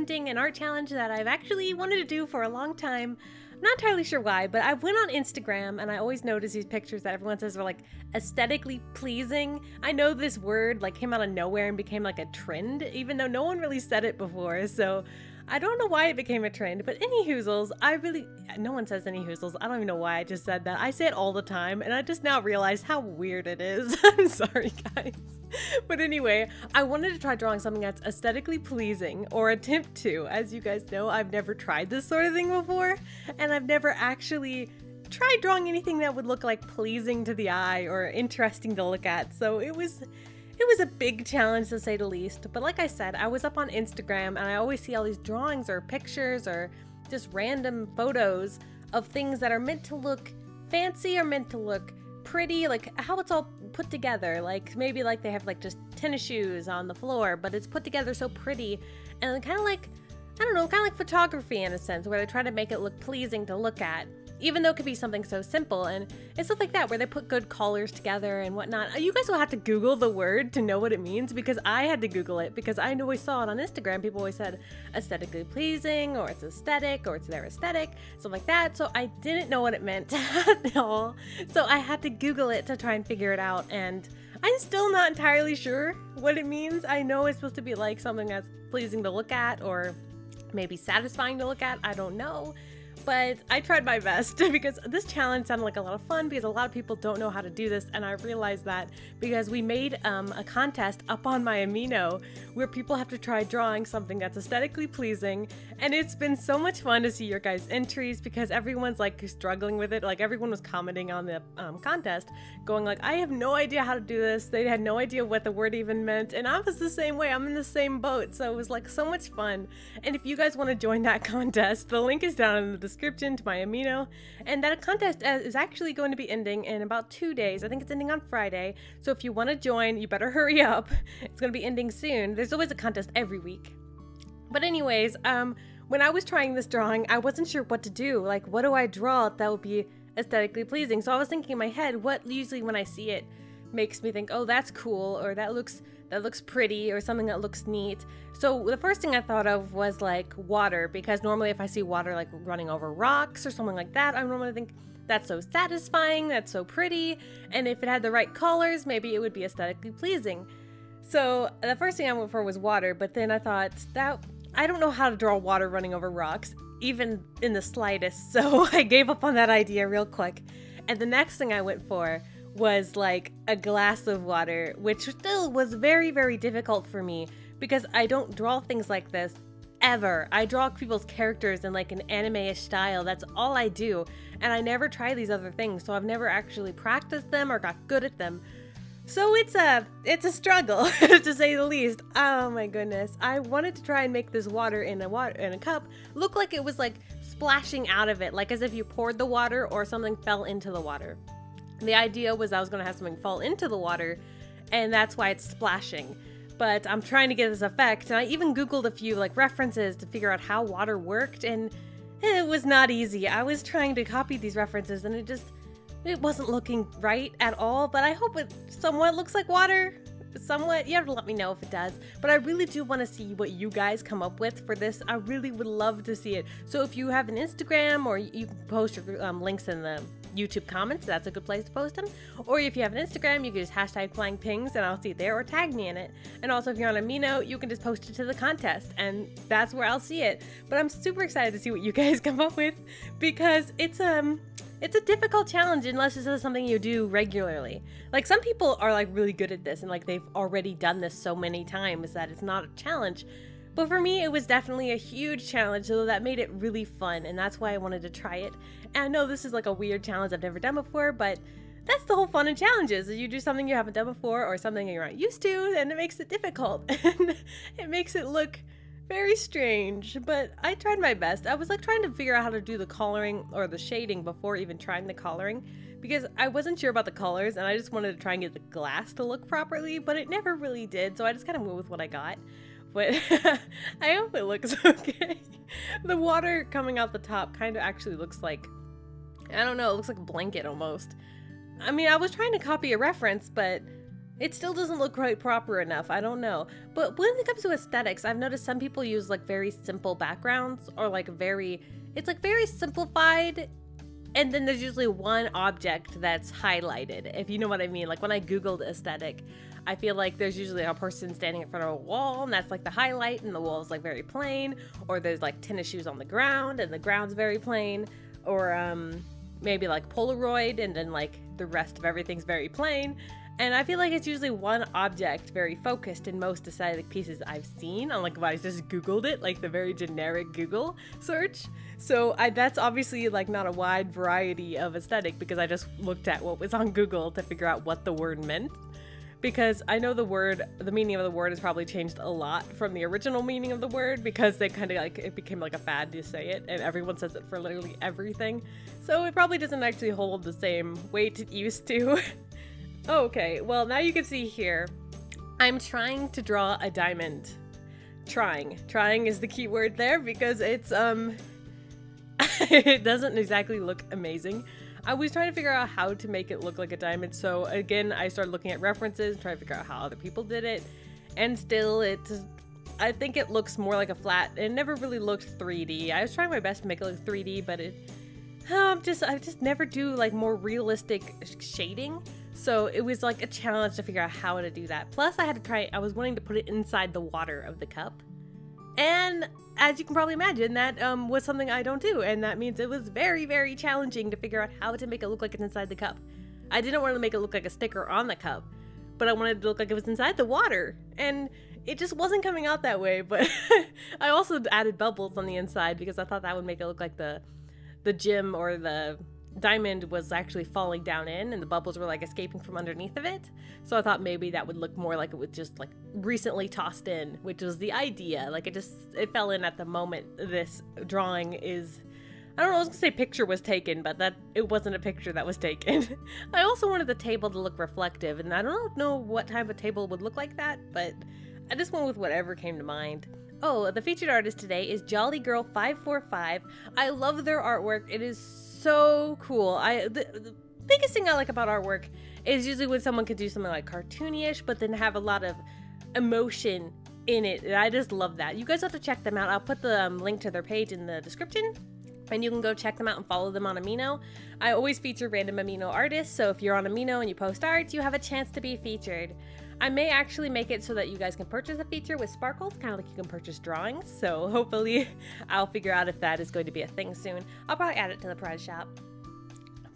attempting an art challenge that I've actually wanted to do for a long time. I'm not entirely sure why, but I went on Instagram and I always notice these pictures that everyone says are like aesthetically pleasing. I know this word like came out of nowhere and became like a trend, even though no one really said it before. So I don't know why it became a trend, but any hoozles, no one says any hoozles. I don't even know why I just said that. I say it all the time and I just now realize how weird it is. I'm sorry guys. But anyway, I wanted to try drawing something that's aesthetically pleasing, or attempt to. As you guys know, I've never tried this sort of thing before, and I've never actually tried drawing anything that would look like pleasing to the eye or interesting to look at. So it was a big challenge to say the least. But like I said, I was up on Instagram and I always see all these drawings or pictures or just random photos of things that are meant to look fancy or meant to look pretty, like how it's all put together. Like maybe like they have like just tennis shoes on the floor, but it's put together so pretty, and kind of like, I don't know, kind of like photography in a sense, where they try to make it look pleasing to look at, even though it could be something so simple. And stuff like that, where they put good colors together and whatnot. You guys will have to Google the word to know what it means, because I had to Google it, because I always saw it on Instagram. People always said aesthetically pleasing, or it's aesthetic, or it's their aesthetic, something like that. So I didn't know what it meant at all. So I had to Google it to try and figure it out, and I'm still not entirely sure what it means. I know it's supposed to be like something that's pleasing to look at, or maybe satisfying to look at. I don't know. But I tried my best because this challenge sounded like a lot of fun, because a lot of people don't know how to do this, and I realized that because we made a contest up on my Amino where people have to try drawing something that's aesthetically pleasing, and it's been so much fun to see your guys' entries, because everyone's like struggling with it. Like everyone was commenting on the contest going like, I have no idea how to do this. They had no idea what the word even meant, and I was the same way. I'm in the same boat, so it was like so much fun. And if you guys want to join that contest, the link is down in the description to my Amino, and that contest is actually going to be ending in about 2 days. I think it's ending on Friday, so if you want to join, you better hurry up. It's going to be ending soon. There's always a contest every week. But anyways, when I was trying this drawing, I wasn't sure what to do. Like, what do I draw that would be aesthetically pleasing? So I was thinking in my head, what usually when I see it makes me think, oh, that's cool, or that looks pretty, or something that looks neat. So the first thing I thought of was like water, because normally if I see water like running over rocks or something like that, I normally think that's so satisfying, that's so pretty, and if it had the right colors, maybe it would be aesthetically pleasing. So the first thing I went for was water, but then I thought that I don't know how to draw water running over rocks, even in the slightest, so I gave up on that idea real quick. And the next thing I went for was like a glass of water, which still was very, very difficult for me, because I don't draw things like this ever. I draw people's characters in like an anime-ish style. That's all I do, and I never try these other things, so I've never actually practiced them or got good at them. So it's a struggle to say the least. Oh my goodness. I wanted to try and make this water in a cup look like it was like splashing out of it, like as if you poured the water or something fell into the water. The idea was I was going to have something fall into the water, and that's why it's splashing. But I'm trying to get this effect, and I even Googled a few like references to figure out how water worked, and it was not easy. I was trying to copy these references, and it wasn't looking right at all, but I hope it somewhat looks like water. Somewhat. You have to let me know if it does, but I really do want to see what you guys come up with for this. I really would love to see it. So if you have an Instagram, or you can post your links in the YouTube comments, that's a good place to post them. Or if you have an Instagram, you can just hashtag flying pings and I'll see it there, or tag me in it. And also if you're on Amino, you can just post it to the contest, and that's where I'll see it. But I'm super excited to see what you guys come up with, because it's a difficult challenge unless this is something you do regularly. Like some people are like really good at this, and like they've already done this so many times that it's not a challenge. But for me, it was definitely a huge challenge, so that made it really fun, and that's why I wanted to try it. And I know this is like a weird challenge I've never done before, but that's the whole fun in challenges. You do something you haven't done before, or something you're not used to, and it makes it difficult. And it makes it look very strange, but I tried my best. I was like trying to figure out how to do the coloring or the shading before even trying the coloring, because I wasn't sure about the colors, and I just wanted to try and get the glass to look properly, but it never really did, so I just kind of went with what I got. But I hope it looks okay. The water coming out the top kind of actually looks like, I don't know, it looks like a blanket almost. I mean, I was trying to copy a reference, but It still doesn't look quite proper enough. I don't know. But when it comes to aesthetics, I've noticed some people use like very simple backgrounds or like it's like very simplified. And then there's usually one object that's highlighted, if you know what I mean. Like when I Googled aesthetic, I feel like there's usually a person standing in front of a wall and that's like the highlight and the wall is like very plain. Or there's like tennis shoes on the ground and the ground's very plain. Or maybe like Polaroid and then like the rest of everything's very plain. And I feel like it's usually one object very focused in most aesthetic pieces I've seen. Unlike if I just Googled it, like the very generic Google search. So that's obviously like not a wide variety of aesthetic because I just looked at what was on Google to figure out what the word meant. Because I know the meaning of the word has probably changed a lot from the original meaning of the word because they kind of like, it became like a fad to say it and everyone says it for literally everything. So it probably doesn't actually hold the same weight it used to. Okay, well now you can see here, I'm trying to draw a diamond. Trying is the key word there because it's, it doesn't exactly look amazing. I was trying to figure out how to make it look like a diamond, so again, I started looking at references, trying to figure out how other people did it, and still I think it looks more like a flat. It never really looked 3D. I was trying my best to make it look 3D, but I just never do like more realistic shading. So it was like a challenge to figure out how to do that. Plus I was wanting to put it inside the water of the cup. And as you can probably imagine, that was something I don't do. And that means it was very, very challenging to figure out how to make it look like it's inside the cup. I didn't want to make it look like a sticker on the cup, but I wanted it to look like it was inside the water. And it just wasn't coming out that way. But I also added bubbles on the inside because I thought that would make it look like the gem or the diamond was actually falling down in and the bubbles were like escaping from underneath of it. So I thought maybe that would look more like it was just like recently tossed in, which was the idea. Like it fell in at the moment this drawing is, I don't know, I was gonna say picture was taken, but that it wasn't a picture that was taken. I also wanted the table to look reflective, and I don't know what type of table would look like that, but I just went with whatever came to mind. Oh, the featured artist today is JollyGirl545. I love their artwork. It is so cool. The biggest thing I like about artwork is usually when someone can do something like cartoony-ish, but then have a lot of emotion in it. And I just love that. You guys have to check them out. I'll put the link to their page in the description, and you can go check them out and follow them on Amino. I always feature random Amino artists, so if you're on Amino and you post art, you have a chance to be featured. I may actually make it so that you guys can purchase a feature with sparkles, kind of like you can purchase drawings. So hopefully I'll figure out if that is going to be a thing soon. I'll probably add it to the prize shop.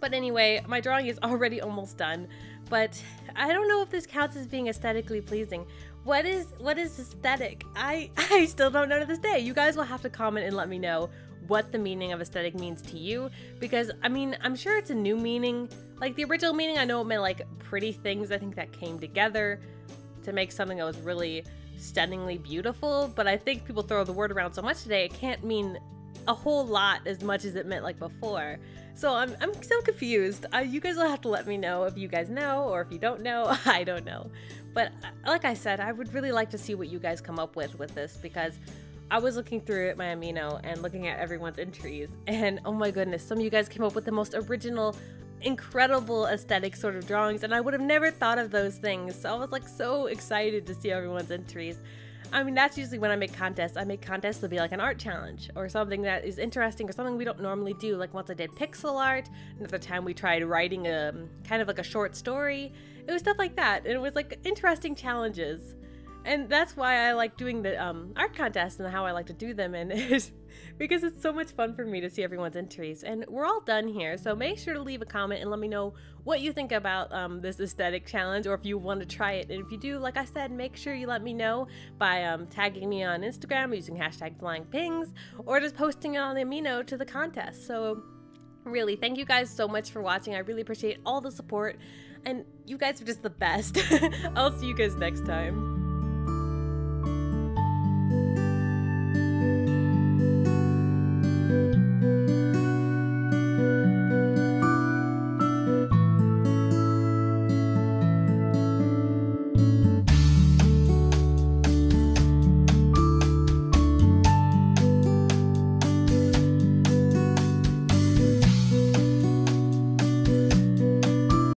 But anyway, my drawing is already almost done, but I don't know if this counts as being aesthetically pleasing. What is aesthetic? I still don't know to this day. You guys will have to comment and let me know what the meaning of aesthetic means to you, because I mean, I'm sure it's a new meaning. Like the original meaning, I know it meant like pretty things, I think, that came together to make something that was really stunningly beautiful, but I think people throw the word around so much today, it can't mean a whole lot as much as it meant like before. So I'm so confused. You guys will have to let me know if you guys know, or if you don't know. I don't know. But like I said, I would really like to see what you guys come up with this, because I was looking through my Amino and looking at everyone's entries, and oh my goodness, some of you guys came up with the most original, incredible aesthetic sort of drawings, and I would have never thought of those things. So I was like so excited to see everyone's entries. I mean, that's usually when I make contests. I make contests to be like an art challenge or something that is interesting or something we don't normally do. Like once I did pixel art, another time we tried writing a kind of like a short story. It was stuff like that, and it was like interesting challenges. And that's why I like doing the art contests and how I like to do them, and because it's so much fun for me to see everyone's entries. And we're all done here, so make sure to leave a comment and let me know what you think about this aesthetic challenge, or if you want to try it. And if you do, like I said, make sure you let me know by tagging me on Instagram using #FlyingPings, or just posting it on the Amino to the contest. So really, thank you guys so much for watching. I really appreciate all the support, and you guys are just the best. I'll see you guys next time.